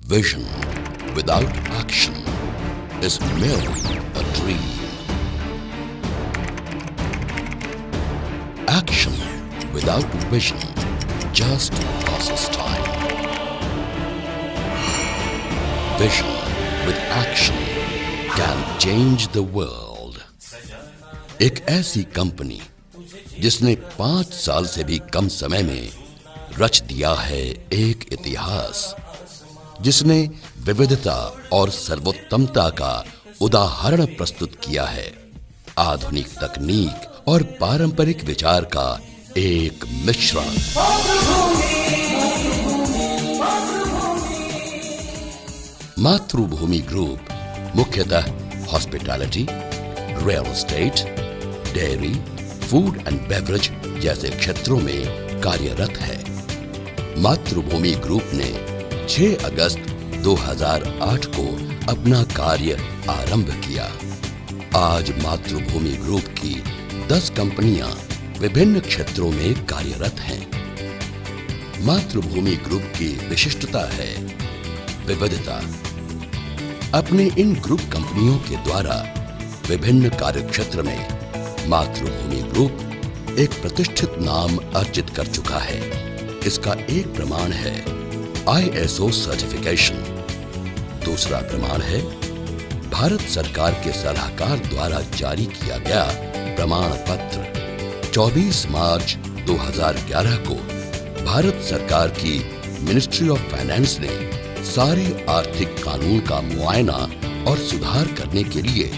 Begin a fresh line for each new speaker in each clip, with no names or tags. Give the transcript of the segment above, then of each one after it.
Vision without action is merely a dream. Action without vision just passes time. Vision with action can change the world. एक ऐसी company जिसने 5 साल से भी कम समय में रच दिया है एक इतिहास, जिसने विविधता और सर्वोत्तमता का उदाहरण प्रस्तुत किया है, आधुनिक तकनीक और पारंपरिक विचार का एक मिश्रण। मातृभूमि ग्रुप मुख्यतः hospitality, real estate, dairy, food and beverage जैसे क्षेत्रों में कार्यरत है। मातृभूमि ग्रुप ने 6 अगस्त 2008 को अपना कार्य आरंभ किया। आज मातृभूमि ग्रुप की 10 कंपनियां विभिन्न क्षेत्रों में कार्यरत हैं। मातृभूमि ग्रुप की विशिष्टता है विविधता। अपने इन ग्रुप कंपनियों के द्वारा विभिन्न कार्यक्षेत्र में मातृभूमि ग्रुप एक प्रतिष्ठित नाम अर्जित कर चुका है। इसका एक प्रमाण है ISO सर्टिफिकेशन, दूसरा प्रमाण है भारत सरकार के सलाहकार द्वारा जारी किया गया प्रमाण पत्र। 24 मार्च 2011 को भारत सरकार की मिनिस्ट्री ऑफ फाइनेंस ने सारे आर्थिक कानून का मुआयना और सुधार करने के लिए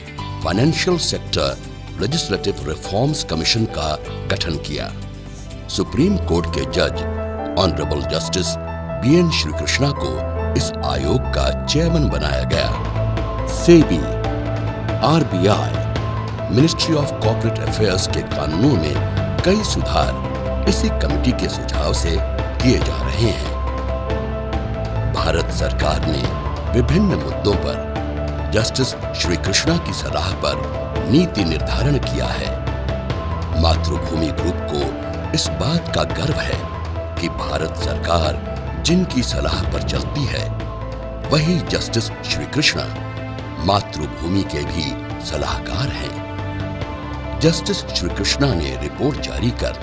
financial sector legislative reforms commission का गठन किया। सुप्रीम कोर्ट के जज ऑनरेबल जस्टिस BN श्रीकृष्णा को इस आयोग का चेयरमैन बनाया गया। SEBI, RBI, ministry of corporate affairs के कानूनों में कई सुधार इसी कमेटी के सुझाव से किए जा रहे हैं। भारत सरकार ने विभिन्न मुद्दों पर जस्टिस श्रीकृष्णा की सलाह पर नीति निर्धारण किया है। मातृभूमि ग्रुप को इस बात का गर्व है कि भारत सरकार जिनकी सलाह पर चलती है, वही जस्टिस श्रीकृष्णा मातृभूमि के भी सलाहकार हैं। जस्टिस श्रीकृष्णा ने रिपोर्ट जारी कर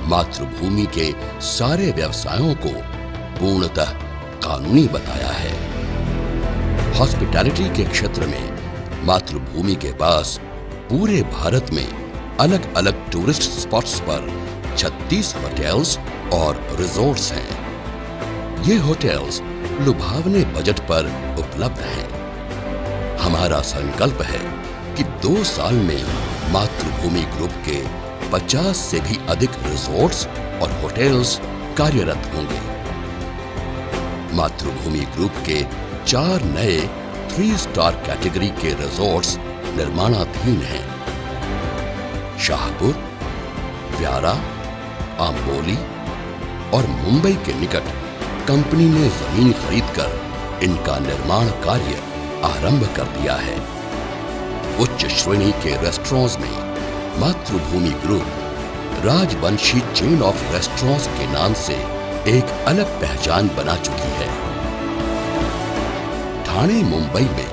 मातृभूमि के सारे व्यवसायों को पूर्णतः कानूनी बताया है। हॉस्पिटैलिटी के क्षेत्र में मातृभूमि के पास पूरे भारत में अलग अलग टूरिस्ट स्पॉट्स पर 36 होटल्स और रिजॉर्ट्स हैं। ये होटल्स लुभावने बजट पर उपलब्ध हैं। हमारा संकल्प है कि 2 साल में मातृभूमि ग्रुप के 50 से भी अधिक रिजॉर्ट्स और होटल्स कार्यरत होंगे। मातृभूमि ग्रुप के 4 नए 3 स्टार कैटेगरी के रिजॉर्ट्स निर्माणाधीन हैं। शाहपुर, व्यारा, आंबोली और मुंबई के निकट कंपनी ने जमीन खरीदकर इनका निर्माण कार्य आरंभ कर दिया है। उच्च श्रेणी के रेस्टोरेंट्स में Matribhumi group Rajvanshi chain of restaurants के नाम से एक अलग पहचान बना चुकी है। ठाणे, मुंबई में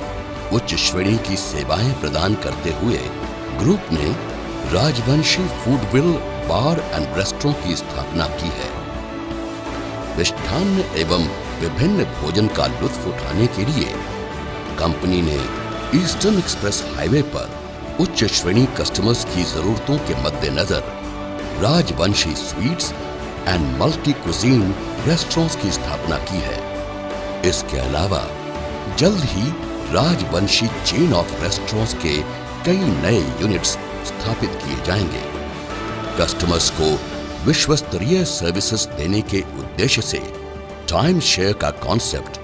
उच्च श्रेणी की सेवाएं प्रदान करते हुए ग्रुप ने राजवंशी फूडविल बार एंड रेस्टोरेंट की स्थापना की है। मिष्ठान्न एवं विभिन्न भोजन का लुत्फ उठाने के लिए कंपनी ने ईस्टर्न एक्सप्रेस हाईवे पर उच्च श्रेणी कस्टमर्स की जरूरतों के मद्देनजर Rajvanshi sweets and multi cuisine restaurants की स्थापना की है। इसके अलावा जल्द ही राजवंशी चेन ऑफ रेस्टोरेंट्स के कई नए यूनिट्स स्थापित किए जाएंगे। कस्टमर्स को विश्व स्तरीय सर्विसेज देने के उद्देश्य से टाइम शेयर का कॉन्सेप्ट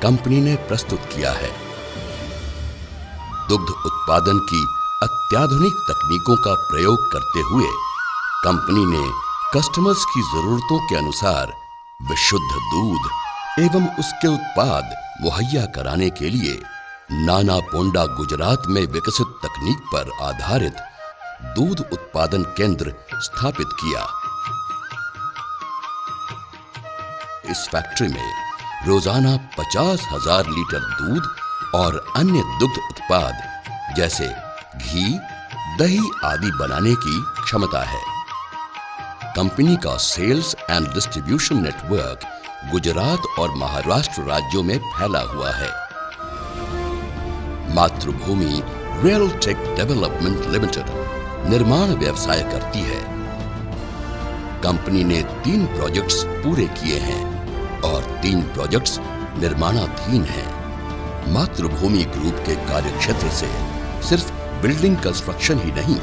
कंपनी ने प्रस्तुत किया है। दुग्ध उत्पादन की अत्याधुनिक तकनीकों का प्रयोग करते हुए कंपनी ने कस्टमर्स की जरूरतों के अनुसार विशुद्ध दूध एवं उसके उत्पाद मुहैया कराने के लिए नाना पोंडा, गुजरात में विकसित तकनीक पर आधारित दूध उत्पादन केंद्र स्थापित किया। इस फैक्ट्री में रोजाना 50,000 लीटर दूध और अन्य दुग्ध उत्पाद जैसे घी, दही आदि बनाने की क्षमता है। कंपनी का sales and distribution network Gujarat और महाराष्ट्र राज्यों में फैला हुआ है। मातृभूमि रियल टेक डेवलपमेंट लिमिटेड निर्माण व्यवसाय करती है। कंपनी ने 3 प्रोजेक्ट्स पूरे किए हैं और 3 प्रोजेक्ट्स निर्माणाधीन हैं। मातृभूमि ग्रुप के कार्यक्षेत्र से सिर्फ बिल्डिंग कंस्ट्रक्शन ही नहीं,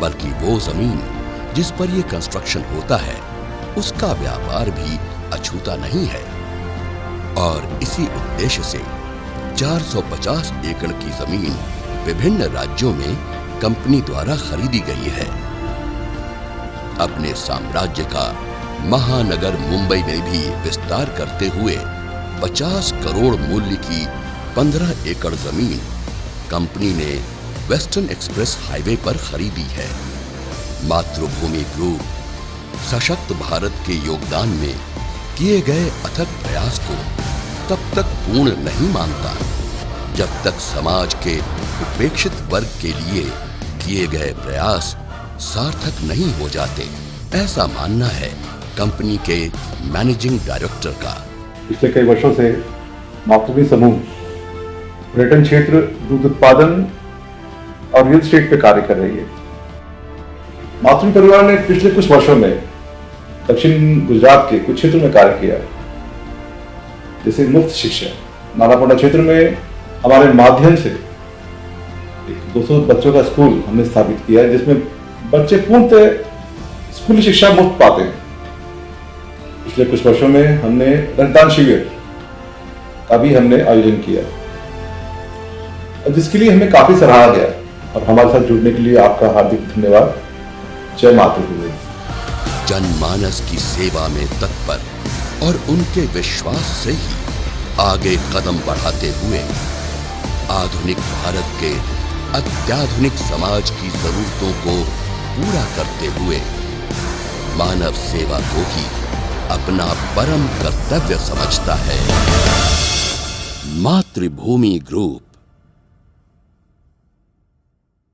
बल्कि वो जमीन जिस पर यह कंस्ट्रक्शन होता है उसका व्यापार भी अछूता नहीं है। और इसी उद्देश्य से 450 एकड़ की जमीन विभिन्न राज्यों में कंपनी द्वारा खरीदी गई है। अपने साम्राज्य का महानगर मुंबई में भी विस्तार करते हुए 50 करोड़ मूल्य की 15 एकड़ जमीन कंपनी ने वेस्टर्न एक्सप्रेस हाईवे पर खरीदी है। मातृभूमि ग्रुप सशक्त भारत के योगदान में किए गए अथक प्रयास को तब तक पूर्ण नहीं मानता जब तक समाज के उपेक्षित वर्ग के लिए किए गए प्रयास सार्थक नहीं हो जाते, ऐसा मानना है कंपनी के मैनेजिंग डायरेक्टर का।
पिछले कई वर्षों से मातृभूमि समूह पर्यटन क्षेत्र, दूध उत्पादन और रियल एस्टेट पे कार्य कर रही है। मातृभूमि परिवार ने पिछले कुछ वर्षों में दक्षिण गुजरात के कुछ क्षेत्रों में कार्य किया, जैसे मुफ्त शिक्षा। नालापोंडा क्षेत्र में हमारे माध्यम से 200 बच्चों का स्कूल हमने स्थापित किया है, जिसमें बच्चे पूर्णतः स्कूली शिक्षा मुफ्त पाते हैं। पिछले कुछ वर्षों में हमने रक्तदान शिविर का भी हमने आयोजन किया, जिसके लिए हमें काफी सराहा गया। और हमारे साथ जुड़ने के लिए आपका हार्दिक धन्यवाद। जय मातृभूमि।
जनमानस की सेवा में तत्पर और उनके विश्वास से ही आगे कदम बढ़ाते हुए आधुनिक भारत के अत्याधुनिक समाज की जरूरतों को पूरा करते हुए मानव सेवा को ही अपना परम कर्तव्य समझता है। मातृभूमि ग्रुप।